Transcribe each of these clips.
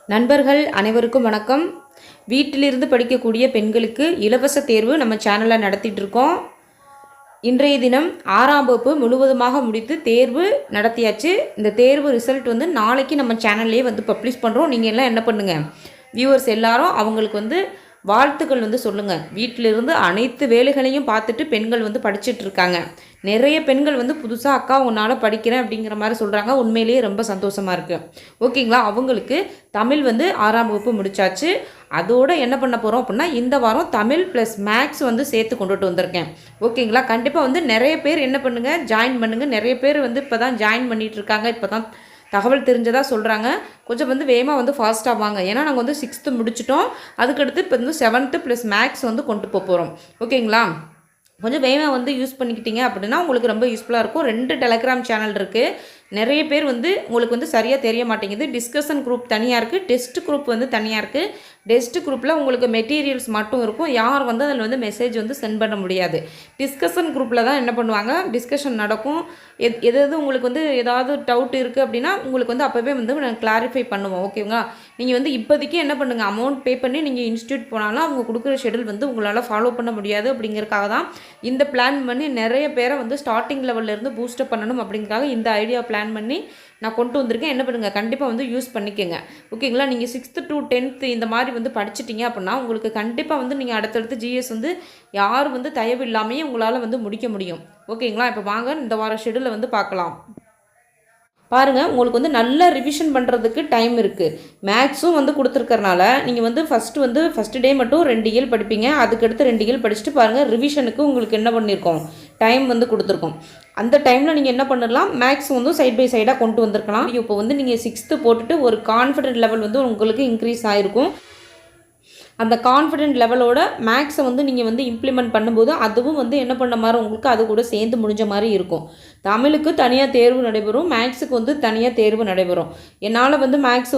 நண்பர்கள் அனைவருக்கும் வணக்கம். வீட்டிலிருந்து படிக்கக்கூடிய பெண்களுக்கு இலவச தேர்வு நம்ம சேனலில் நடத்திட்டு இருக்கோம். இன்றைய தினம் 6ஆம் வகுப்பு முழுவதுமாக முடித்து தேர்வு நடத்தியாச்சு. இந்த தேர்வு ரிசல்ட் நாளைக்கு நம்ம சேனல்லே பப்ளிஷ் பண்ணுறோம். நீங்கள் எல்லாம் என்ன பண்ணுங்கள், வியூவர்ஸ் எல்லாரும் அவங்களுக்கு வாழ்த்துக்கள் சொல்லுங்கள். வீட்டிலிருந்து அனைத்து வேலைகளையும் பார்த்துட்டு பெண்கள் படிச்சுட்டு இருக்காங்க. நிறைய பெண்கள் புதுசாக அக்கா உன்னால் படிக்கிறேன் அப்படிங்கிற மாதிரி சொல்கிறாங்க. உண்மையிலேயே ரொம்ப சந்தோஷமாக இருக்குது. ஓகேங்களா, அவங்களுக்கு தமிழ் 6ஆம் வகுப்பு முடித்தாச்சு. அதோடு என்ன பண்ண போகிறோம் அப்படின்னா, இந்த வாரம் தமிழ் ப்ளஸ் மேக்ஸ் சேர்த்து கொண்டுட்டு வந்திருக்கேன். ஓகேங்களா, கண்டிப்பாக நிறைய பேர் என்ன பண்ணுங்கள், ஜாயின் பண்ணுங்கள். நிறைய பேர் இப்போ தான் ஜாயின் பண்ணிகிட்டு இருக்காங்க. இப்போ தான் தகவல் தெரிஞ்சதாக சொல்கிறாங்க. கொஞ்சம் வேகமாக ஃபாஸ்ட்டாக வாங்க. ஏன்னா நாங்கள் 6th முடிச்சிட்டோம். அதுக்கடுத்து இப்போ 7th ப்ளஸ் மேக்ஸ் கொண்டு போகிறோம். ஓகேங்களா, கொஞ்சம் வேகமாக யூஸ் பண்ணிக்கிட்டீங்க அப்படின்னா உங்களுக்கு ரொம்ப யூஸ்ஃபுல்லாக இருக்கும். 2 டெலகிராம் சேனல் இருக்குது. நிறைய பேர் உங்களுக்கு சரியாக தெரிய மாட்டேங்குது. டிஸ்கஷன் குரூப் தனியாக இருக்குது, டெஸ்ட் குரூப் தனியாக இருக்குது. டெஸ்ட் குரூப்பில் உங்களுக்கு மெட்டீரியல்ஸ் மட்டும் இருக்கும். யார் அதில் மெசேஜ் சென்ட் பண்ண முடியாது. டிஸ்கஷன் குரூப்பில் தான் என்ன பண்ணுவாங்க, டிஸ்கஷன் நடக்கும். எது உங்களுக்கு ஏதாவது டவுட் இருக்குது அப்படின்னா உங்களுக்கு அப்போவே நாங்கள் கிளாரிஃபை பண்ணுவோம். ஓகேங்களா, நீங்கள் இப்போதைக்கு என்ன பண்ணுங்கள், அமௌண்ட் பே பண்ணி நீங்கள் இன்ஸ்டியூட் போனாலும் அவங்க கொடுக்குற ஷெடியூல் உங்களால் ஃபாலோ பண்ண முடியாது. அப்படிங்கிறதுக்காக தான் இந்த பிளான் பண்ணி நிறைய பேரை ஸ்டார்டிங் லெவல்லேருந்து பூஸ்டப் பண்ணணும். அப்படிங்கிறதுக்காக இந்த ஐடியா பிளான் பண்ணி நான் கொண்டு வந்திருக்கேன். என்ன பண்ணுங்கள், கண்டிப்பாக யூஸ் பண்ணிக்கோங்க. ஓகேங்களா, நீங்கள் 6th to 10th இந்த மாதிரி படிச்சிட்டிங்க அப்படின்னா உங்களுக்கு கண்டிப்பாக நீங்கள் அடுத்தடுத்து ஜிஎஸ் யார் தயவு இல்லாமையே உங்களால் முடிக்க முடியும். ஓகேங்களா, இப்போ வாங்க இந்த வார ஷெடியூலை பார்க்கலாம். பாருங்கள், உங்களுக்கு நல்லா ரிவிஷன் பண்ணுறதுக்கு டைம் இருக்குது. மேக்ஸும் கொடுத்துருக்கறனால நீங்கள் ஃபஸ்ட்டு டே மட்டும் 2 இயல் படிப்பீங்க. அதுக்கடுத்து 2 இயல் படிச்சுட்டு பாருங்கள், ரிவிஷனுக்கு உங்களுக்கு என்ன பண்ணியிருக்கோம், டைம் கொடுத்துருக்கோம். அந்த டைமில் நீங்கள் என்ன பண்ணலாம், மேக்ஸ் சைட் பை சைடாக கொண்டு வந்திருக்கலாம். இப்போ நீங்கள் 6th போட்டுட்டு ஒரு கான்ஃபிடென்ட் லெவல் உங்களுக்கு இன்க்ரீஸ் ஆகிருக்கும். அந்த கான்ஃபிடென்ட் லெவலோட மேக்ஸை நீங்கள் இம்ப்ளிமெண்ட் பண்ணும்போது அதுவும் என்ன பண்ண மாதிரி உங்களுக்கு அது கூட சேர்ந்து முடிஞ்ச மாதிரி இருக்கும். தமிழுக்கு தனியாக தேர்வு நடைபெறும், மேக்ஸுக்கு தனியாக தேர்வு நடைபெறும். என்னால் மேக்ஸ்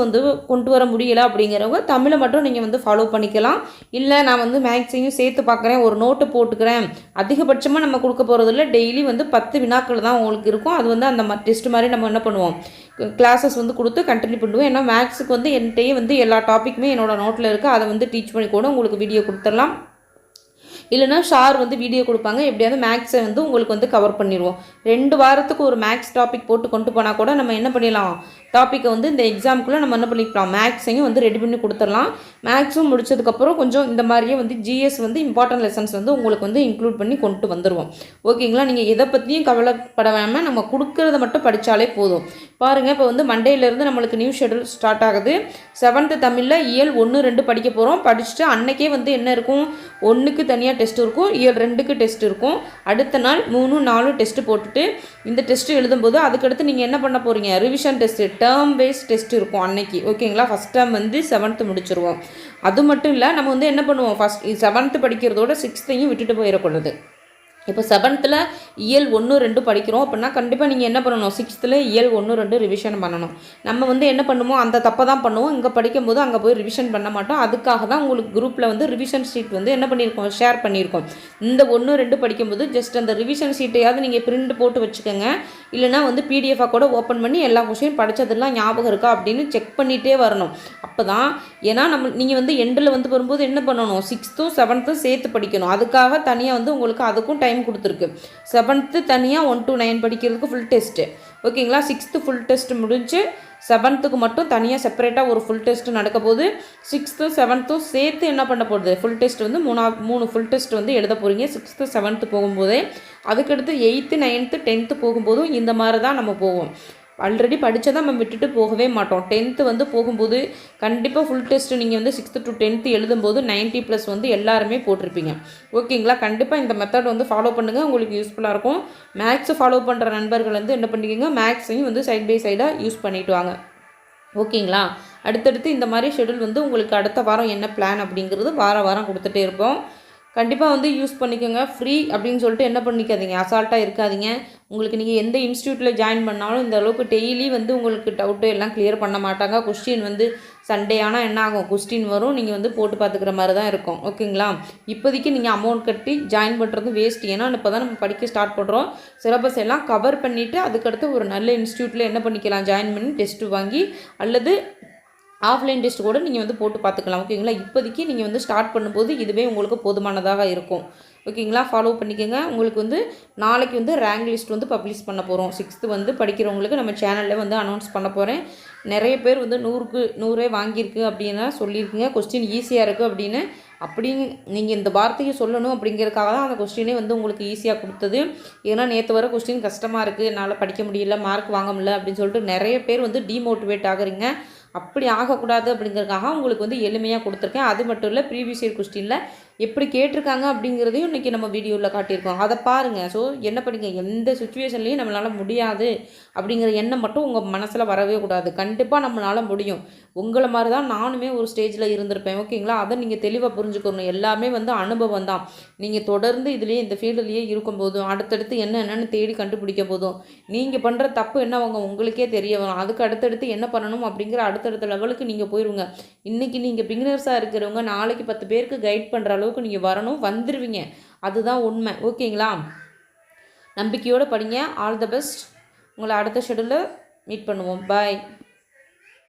கொண்டு வர முடியலை அப்படிங்கிறவங்க தமிழை மட்டும் நீங்கள் ஃபாலோ பண்ணிக்கலாம். இல்லை நான் மேக்ஸையும் சேர்த்து பார்க்குறேன், ஒரு நோட்டு போட்டுக்கிறேன். அதிகபட்சமாக நம்ம கொடுக்க போகிறதில்ல, டெய்லி 10 வினாக்கள் தான் உங்களுக்கு இருக்கும். அது அந்த டெஸ்ட் மாதிரி நம்ம என்ன பண்ணுவோம், கிளாஸஸ் கொடுத்து கண்டினியூ பண்ணுவேன். ஏன்னா மேக்ஸுக்கு என்கிட்டயே எல்லா டாப்பிக்குமே என்னோடய நோட்டில் இருக்குது. அதை டீச் பண்ணி கூட உங்களுக்கு வீடியோ கொடுத்துடலாம். இல்லைனா ஷார் வீடியோ கொடுப்பாங்க. எப்படியாவது மேக்ஸை உங்களுக்கு கவர் பண்ணிடுவோம். 2 வாரத்துக்கு ஒரு மேக்ஸ் டாபிக் போட்டு கொண்டு போனால் கூட நம்ம என்ன பண்ணிடலாம், டாப்பிக்கை இந்த எக்ஸாமுக்குள்ளே நம்ம என்ன பண்ணிக்கலாம், மேக்ஸையும் ரெடி பண்ணி கொடுத்துடலாம். மேக்ஸும் முடிச்சதுக்கப்புறம் கொஞ்சம் இந்த மாதிரியே ஜிஎஸ் இம்பார்ட்டன்ட் லெசன்ஸ் உங்களுக்கு இன்க்ளூட் பண்ணி கொண்டு வந்துடுவோம். ஓகேங்களா, நீங்கள் எதை பற்றியும் கவலைப்படாமல் நம்ம கொடுக்குறத மட்டும் படித்தாலே போதும். பாருங்கள், இப்போ மண்டேலேருந்து நம்மளுக்கு நியூ ஷெடியூல் ஸ்டார்ட் ஆகுது. 7th தமிழில் இயல் 1, 2 படிக்க போகிறோம். படிச்சுட்டு அன்னைக்கே என்ன இருக்கும், 1க்கு தனியாக டெஸ்ட் இருக்கும், இயல் 2க்கு டெஸ்ட் இருக்கும். அடுத்த நாள் 3, 4 டெஸ்ட்டு போட்டுட்டு இந்த டெஸ்ட்டு எழுதும்போது அதுக்கடுத்து நீங்கள் என்ன பண்ண போகிறீங்க, revision test, term wise test இருக்கும் அன்னைக்கு. ஓகேங்களா, ஃபஸ்ட் டேர்ம் 7th முடிச்சிருவோம். அது மட்டும் இல்லை, நம்ம என்ன பண்ணுவோம், 7th படிக்கிறதோட 6th விட்டுட்டு போயிடக்கூடாது. இப்போ 7th இயல் 1, 2 படிக்கிறோம் அப்படின்னா கண்டிப்பாக நீங்கள் என்ன பண்ணணும், 6th இயல் 1, 2 ரிவிஷன் பண்ணணும். நம்ம என்ன பண்ணுவோம், அந்த தப்பை தான் பண்ணுவோம். இங்கே படிக்கும்போது அங்கே போய் ரிவிஷன் பண்ண மாட்டோம். அதுக்காக தான் உங்களுக்கு குரூப்பில் ரிவிஷன் ஷீட் என்ன பண்ணியிருக்கோம், ஷேர் பண்ணியிருக்கோம். இந்த 1, 2 படிக்கும்போது ஜஸ்ட் அந்த ரிவிஷன் ஷீட்டையாவது நீங்கள் பிரிண்ட் போட்டு வச்சுக்கோங்க. இல்லைனா பிடிஎஃபாக கூட ஓப்பன் பண்ணி எல்லா கொஸ்டின் படித்ததெல்லாம் ஞாபகம் இருக்கா அப்படின்னு செக் பண்ணிகிட்டே வரணும். அப்போ தான், ஏன்னா நீங்கள் எண்டில் வரும்போது என்ன பண்ணணும், 6th 7th சேர்த்து படிக்கணும். அதுக்காக தனியாக உங்களுக்கு அதுக்கும் டைம் கொடுத்துருக்கு. 7th தனியாக 1 to 9 படிக்கிறதுக்கு ஃபுல் டெஸ்ட்டு. ஓகேங்களா, 6th ஃபுல் டெஸ்ட் முடிஞ்சு 7th மட்டும் தனியாக செப்பரேட்டாக ஒரு ஃபுல் டெஸ்ட் நடக்க போகுது. 6th 7th சேர்த்து என்ன பண்ண போகுது, ஃபுல் டெஸ்ட் 3 ஃபுல் டெஸ்ட் எழுத போகிறீங்க 6th 7th போகும்போதே. அதுக்கடுத்து 8th 9th 10th போகும்போதும் இந்த மாதிரி தான் நம்ம போவோம். ஆல்ரெடி படித்ததை நம்ம விட்டுட்டு போகவே மாட்டோம். 10th போகும்போது கண்டிப்பாக ஃபுல் டெஸ்ட்டு நீங்கள் 6th to 10th எழுதும்போது 90+ எல்லாருமே போட்டிருப்பீங்க. ஓகேங்களா, கண்டிப்பாக இந்த மெத்தட் ஃபாலோ பண்ணுங்கள், உங்களுக்கு யூஸ்ஃபுல்லாக இருக்கும். மேக்ஸ் ஃபாலோ பண்ணுற நண்பர்கள் என்ன பண்ணிக்கோங்க, மேக்ஸையும் சைட் பை சைடாக யூஸ் பண்ணிவிட்டு வாங்க. ஓகேங்களா, அடுத்தடுத்து இந்த மாதிரி ஷெடியூல் உங்களுக்கு அடுத்த வாரம் என்ன பிளான் அப்படிங்கிறது வாரம் கொடுத்துட்டே இருப்போம். கண்டிப்பாக யூஸ் பண்ணிக்கோங்க. ஃப்ரீ அப்படின்னு சொல்லிட்டு என்ன பண்ணிக்காதீங்க, அசால்ட்டாக இருக்காதீங்க. உங்களுக்கு நீங்கள் எந்த இன்ஸ்டியூட்டில் ஜாயின் பண்ணாலும் இந்த அளவுக்கு டெய்லி உங்களுக்கு டவுட்டு எல்லாம் கிளியர் பண்ண மாட்டாங்க. கொஸ்டின் சண்டே ஆனால் என்ன ஆகும், கொஸ்டின் வரும், நீங்கள் போட்டு பார்த்துக்கிற மாதிரி தான் இருக்கும். ஓகேங்களா, இப்போதைக்கு நீங்கள் அமௌண்ட் கட்டி ஜாயின் பண்ணுறது வேஸ்ட். ஏன்னா இப்போ தான் நம்ம படிக்க ஸ்டார்ட் பண்ணுறோம். சிலபஸ் எல்லாம் கவர் பண்ணிவிட்டு அதுக்கடுத்து ஒரு நல்ல இன்ஸ்டியூட்டில் என்ன பண்ணிக்கலாம், ஜாயின் பண்ணி டெஸ்ட்டு வாங்கி அல்லது ஆஃப்லைன் டெஸ்ட் கூட நீங்கள் வந்து போட்டு பார்த்துக்கலாம். ஓகேங்களா? இப்போதைக்கு நீங்கள் வந்து ஸ்டார்ட் பண்ணும்போது இதுவே உங்களுக்கு போதுமானதாக இருக்கும். ஓகேங்களா? ஃபாலோ பண்ணிக்கோங்க. உங்களுக்கு வந்து நாளைக்கு வந்து ரேங்க் லிஸ்ட் வந்து பப்ளிஷ் பண்ண போகிறோம். 6th வந்து படிக்கிறவங்களுக்கு நம்ம சேனலில் வந்து அனௌன்ஸ் பண்ண போகிறேன். நிறைய பேர் வந்து 100க்கு 100 வாங்கியிருக்கு அப்படின்னா சொல்லியிருக்கீங்க. கொஸ்டின் ஈஸியாக இருக்குது அப்படின்னு. அப்படின்னு நீங்கள் இந்த வார்த்தையை சொல்லணும் அப்படிங்கிறதுக்காக தான் அந்த கொஸ்டினே வந்து உங்களுக்கு ஈஸியாக கொடுத்தது. ஏன்னா நேற்று வர கொஸ்டின் கஷ்டமாக இருக்குது, என்னால் படிக்க முடியல, மார்க் வாங்க முடியல அப்படின்னு சொல்லிட்டு நிறைய பேர் வந்து டிமோட்டிவேட் ஆகுறீங்க. அப்படி ஆகக்கூடாது அப்படிங்கிறதுக்காக உங்களுக்கு வந்து எளிமையாக கொடுத்துருக்கேன். அது மட்டும் இல்லை, ப்ரீவியஸ் இயர் கொஸ்டினில் எப்படி கேட்டிருக்காங்க அப்படிங்கிறதையும் இன்றைக்கி நம்ம வீடியோவில் காட்டியிருக்கோம். அதை பாருங்கள். ஸோ என்ன பண்ணுங்க, எந்த சுச்சுவேஷன்லேயும் நம்மளால் முடியாது அப்படிங்கிற எண்ணம் மட்டும் உங்கள் மனசில் வரவே கூடாது. கண்டிப்பாக நம்மளால் முடியும். உங்களை மாதிரி தான் நானுமே ஒரு ஸ்டேஜில் இருந்திருப்பேன். ஓகேங்களா? அதை நீங்கள் தெளிவாக புரிஞ்சுக்கணும். எல்லாமே வந்து அனுபவம் தான். நீங்கள் தொடர்ந்து இதுலேயே இந்த ஃபீல்டுலேயே இருக்கும்போதும் அடுத்தடுத்து என்னென்னு தேடி கண்டுபிடிக்க போதும் நீங்கள் பண்ணுற தப்பு என்னவங்க உங்களுக்கே தெரிய வரும். அதுக்கு அடுத்தடுத்து என்ன பண்ணணும் அப்படிங்கிற அடுத்தடுத்த லெவலுக்கு நீங்கள் போயிடுங்க. இன்றைக்கி நீங்கள் பிகினர்ஸாக இருக்கிறவங்க நாளைக்கு 10 பேருக்கு கைட் பண்ணுற அளவுக்கு நீங்கள் வரணும், வந்துடுவீங்க. அதுதான் உண்மை. ஓகேங்களா? நம்பிக்கையோடு படிங்க. All the best. உங்களை அடுத்த ஷெடியூலில் மீட் பண்ணுவோம். பாய்.